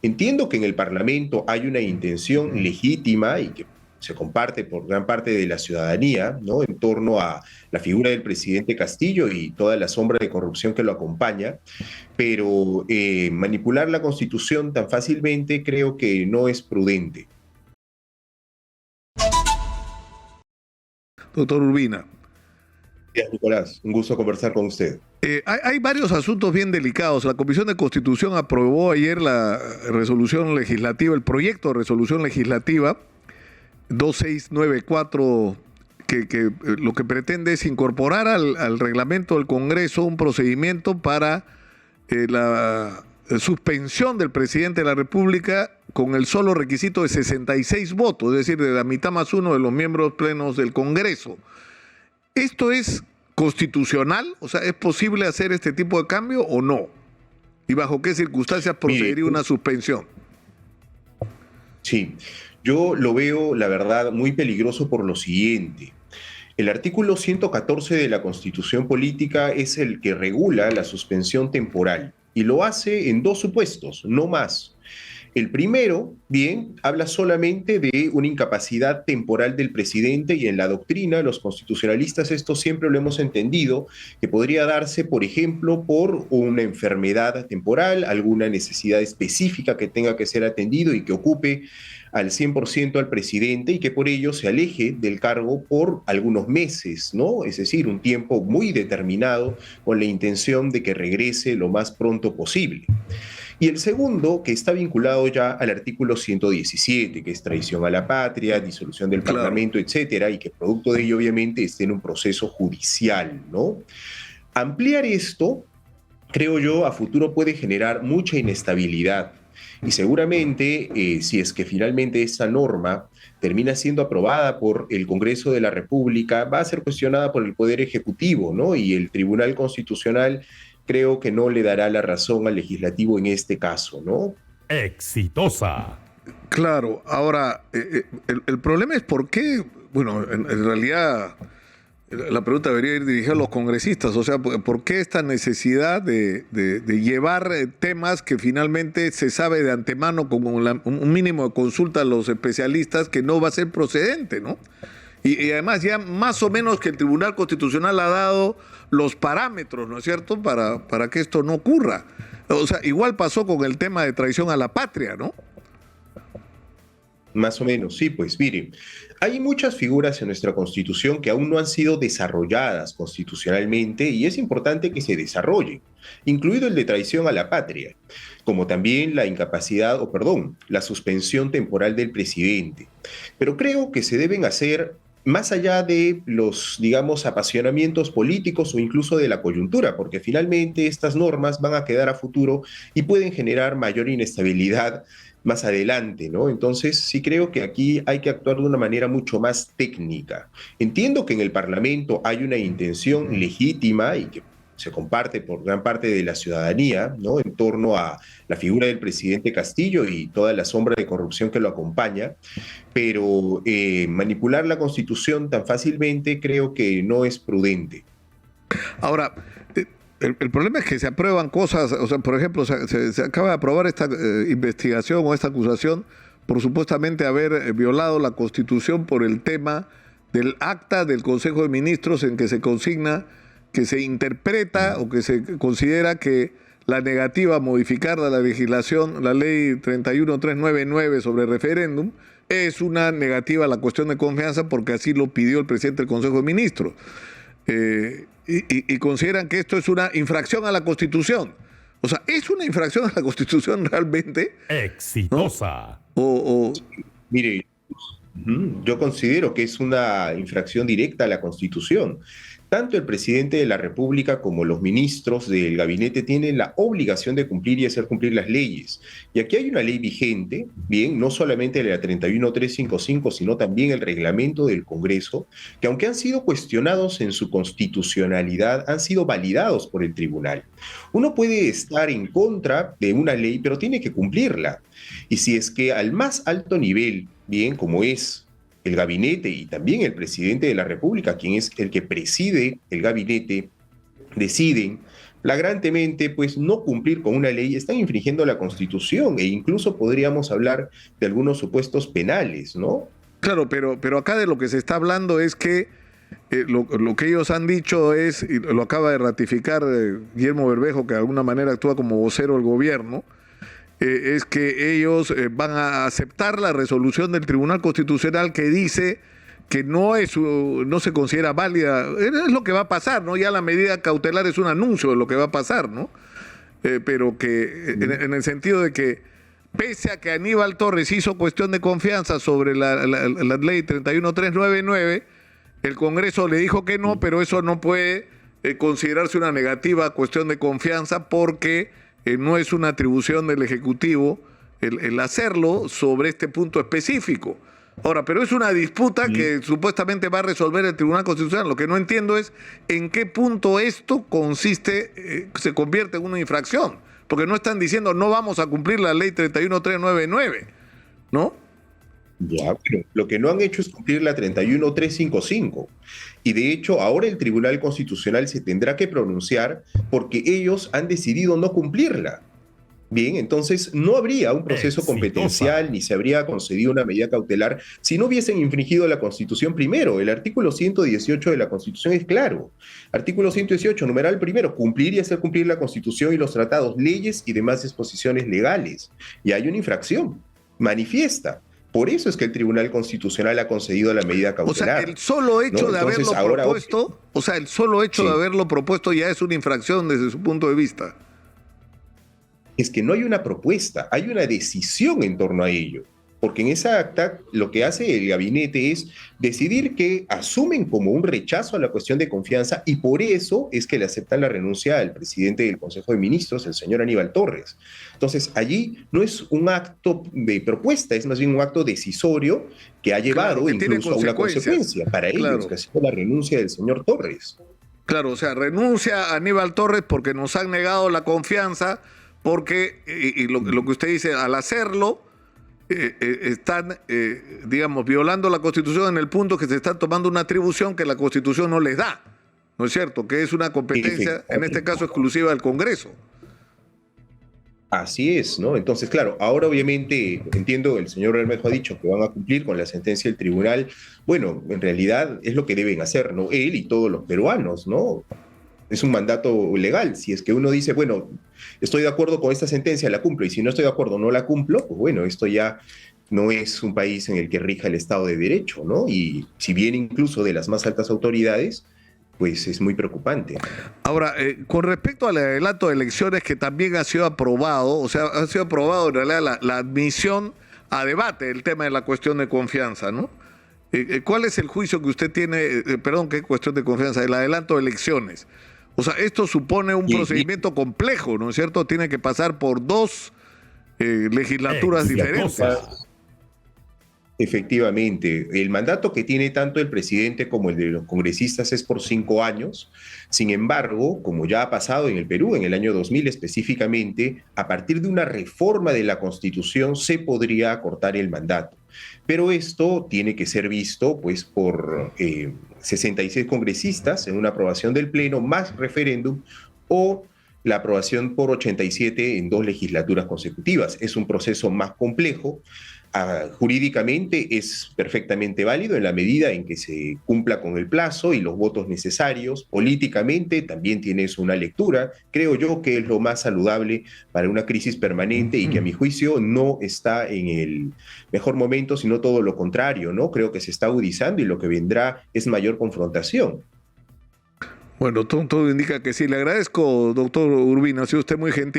Entiendo que en el Parlamento hay una intención legítima y que se comparte por gran parte de la ciudadanía, ¿no? En torno a la figura del presidente Castillo y toda la sombra de corrupción que lo acompaña, pero manipular la Constitución tan fácilmente creo que no es prudente. Doctor Urbina. Gracias, Nicolás. Un gusto conversar con usted. Hay varios asuntos bien delicados. La Comisión de Constitución aprobó ayer la resolución legislativa, el proyecto de resolución legislativa 2694, que lo que pretende es incorporar al reglamento del Congreso un procedimiento para la suspensión del presidente de la República con el solo requisito de 66 votos, es decir, de la mitad más uno de los miembros plenos del Congreso. ¿Esto es constitucional? O sea, ¿es posible hacer este tipo de cambio o no? ¿Y bajo qué circunstancias procedería una suspensión? Sí, yo lo veo, la verdad, muy peligroso por lo siguiente. El artículo 114 de la Constitución Política es el que regula la suspensión temporal y lo hace en dos supuestos, no más. El primero, bien, habla solamente de una incapacidad temporal del presidente y en la doctrina, los constitucionalistas esto siempre lo hemos entendido, que podría darse, por ejemplo, por una enfermedad temporal, alguna necesidad específica que tenga que ser atendido y que ocupe al 100% al presidente y que por ello se aleje del cargo por algunos meses, ¿no? Es decir, un tiempo muy determinado con la intención de que regrese lo más pronto posible. Y el segundo, que está vinculado ya al artículo 117, que es traición a la patria, disolución del Parlamento, etcétera, y que producto de ello obviamente esté en un proceso judicial, ¿no? Ampliar esto, creo yo, a futuro puede generar mucha inestabilidad. Y seguramente, si es que finalmente esta norma termina siendo aprobada por el Congreso de la República, va a ser cuestionada por el Poder Ejecutivo, ¿no? Y el Tribunal Constitucional creo que no le dará la razón al legislativo en este caso, ¿no? Exitosa. Claro, ahora, el problema es por qué, bueno, en realidad la pregunta debería ir dirigida a los congresistas, o sea, ¿por qué esta necesidad de llevar temas que finalmente se sabe de antemano como un mínimo de consulta a los especialistas que no va a ser procedente, ¿no? Y además ya más o menos que el Tribunal Constitucional ha dado los parámetros, ¿no es cierto?, para que esto no ocurra. O sea, igual pasó con el tema de traición a la patria, ¿no? Más o menos, sí, pues mire, hay muchas figuras en nuestra Constitución que aún no han sido desarrolladas constitucionalmente y es importante que se desarrollen, incluido el de traición a la patria, como también la incapacidad, o perdón, la suspensión temporal del presidente. Pero creo que se deben hacer más allá de los, digamos, apasionamientos políticos o incluso de la coyuntura, porque finalmente estas normas van a quedar a futuro y pueden generar mayor inestabilidad más adelante, ¿no? Entonces, sí creo que aquí hay que actuar de una manera mucho más técnica. Entiendo que en el Parlamento hay una intención legítima y que se comparte por gran parte de la ciudadanía, ¿no? En torno a la figura del presidente Castillo y toda la sombra de corrupción que lo acompaña, pero manipular la Constitución tan fácilmente creo que no es prudente. Ahora, el problema es que se aprueban cosas, o sea, por ejemplo, se acaba de aprobar esta investigación o esta acusación por supuestamente haber violado la Constitución por el tema del acta del Consejo de Ministros en que se consigna, que se interpreta o que se considera que la negativa a modificar la legislación, la ley 31399 sobre referéndum, es una negativa a la cuestión de confianza porque así lo pidió el presidente del Consejo de Ministros. Y consideran que esto es una infracción a la Constitución. O sea, ¿es una infracción a la Constitución realmente? Exitosa. ¿No? Mire, yo considero que es una infracción directa a la Constitución. Tanto el presidente de la República como los ministros del gabinete tienen la obligación de cumplir y hacer cumplir las leyes. Y aquí hay una ley vigente, bien, no solamente la 31355, sino también el reglamento del Congreso, que aunque han sido cuestionados en su constitucionalidad, han sido validados por el tribunal. Uno puede estar en contra de una ley, pero tiene que cumplirla. Y si es que al más alto nivel, bien, como es el gabinete y también el presidente de la República, quien es el que preside el gabinete, deciden flagrantemente, pues no cumplir con una ley, están infringiendo la Constitución e incluso podríamos hablar de algunos supuestos penales, ¿no? Claro, pero acá de lo que se está hablando es que lo que ellos han dicho es, y lo acaba de ratificar Guillermo Bermejo, que de alguna manera actúa como vocero del gobierno, es que ellos van a aceptar la resolución del Tribunal Constitucional que dice que no se considera válida. Es lo que va a pasar, ¿no? Ya la medida cautelar es un anuncio de lo que va a pasar, ¿no? Pero que en el sentido de que pese a que Aníbal Torres hizo cuestión de confianza sobre la ley 31399, el Congreso le dijo que no, pero eso no puede considerarse una negativa cuestión de confianza porque no es una atribución del Ejecutivo el hacerlo sobre este punto específico. Ahora, pero es una disputa que supuestamente va a resolver el Tribunal Constitucional. Lo que no entiendo es en qué punto esto consiste, se convierte en una infracción. Porque no están diciendo no vamos a cumplir la ley 31399, ¿no? Ya, pero lo que no han hecho es cumplir la 31355. Y de hecho, ahora el Tribunal Constitucional se tendrá que pronunciar porque ellos han decidido no cumplirla. Bien, entonces no habría un proceso competencial ni se habría concedido una medida cautelar si no hubiesen infringido la Constitución primero. El artículo 118 de la Constitución es claro. Artículo 118, numeral primero, cumplir y hacer cumplir la Constitución y los tratados, leyes y demás disposiciones legales. Y hay una infracción manifiesta. Por eso es que el Tribunal Constitucional ha concedido la medida cautelar. O sea, el solo hecho ¿no? de Entonces, haberlo propuesto, o sea, el solo hecho de haberlo propuesto ya es una infracción desde su punto de vista. Es que no hay una propuesta, hay una decisión en torno a ello. Porque en esa acta lo que hace el gabinete es decidir que asumen como un rechazo a la cuestión de confianza y por eso es que le aceptan la renuncia al presidente del Consejo de Ministros, el señor Aníbal Torres. Entonces, allí no es un acto de propuesta, es más bien un acto decisorio que ha llevado que incluso a una consecuencia para ellos, que ha sido la renuncia del señor Torres. Claro, o sea, renuncia a Aníbal Torres porque nos han negado la confianza, porque, y lo que usted dice, al hacerlo, están, digamos, violando la Constitución en el punto que se están tomando una atribución que la Constitución no les da, ¿no es cierto? Que es una competencia, en este caso, exclusiva del Congreso. Así es, ¿no? Entonces, claro, ahora obviamente, entiendo, el señor Bermejo ha dicho que van a cumplir con la sentencia del tribunal. Bueno, en realidad es lo que deben hacer, ¿no? Él y todos los peruanos, ¿no? Es un mandato legal. Si es que uno dice, bueno, estoy de acuerdo con esta sentencia, la cumplo, y si no estoy de acuerdo, no la cumplo, pues bueno, esto ya no es un país en el que rija el Estado de Derecho, ¿no? Y si viene incluso de las más altas autoridades, pues es muy preocupante. Ahora, con respecto al adelanto de elecciones que también ha sido aprobado, o sea, ha sido aprobado en realidad la admisión a debate del tema de la cuestión de confianza, ¿no? ¿Cuál es el juicio que usted tiene, perdón, qué cuestión de confianza, el adelanto de elecciones? O sea, esto supone un procedimiento complejo, ¿no es cierto? Tiene que pasar por dos legislaturas diferentes. Efectivamente, el mandato que tiene tanto el presidente como el de los congresistas es por 5 años. Sin embargo, como ya ha pasado en el Perú, en el año 2000 específicamente, a partir de una reforma de la Constitución se podría acortar el mandato. Pero esto tiene que ser visto pues, por 66 congresistas en una aprobación del Pleno más referéndum o la aprobación por 87 en 2 legislaturas consecutivas. Es un proceso más complejo. Jurídicamente es perfectamente válido en la medida en que se cumpla con el plazo y los votos necesarios. Políticamente también tiene eso una lectura. Creo yo que es lo más saludable para una crisis permanente y que a mi juicio no está en el mejor momento, sino todo lo contrario, ¿no? Creo que se está agudizando y lo que vendrá es mayor confrontación. Bueno, todo indica que sí. Le agradezco, doctor Urbina, ha sido usted muy gentil.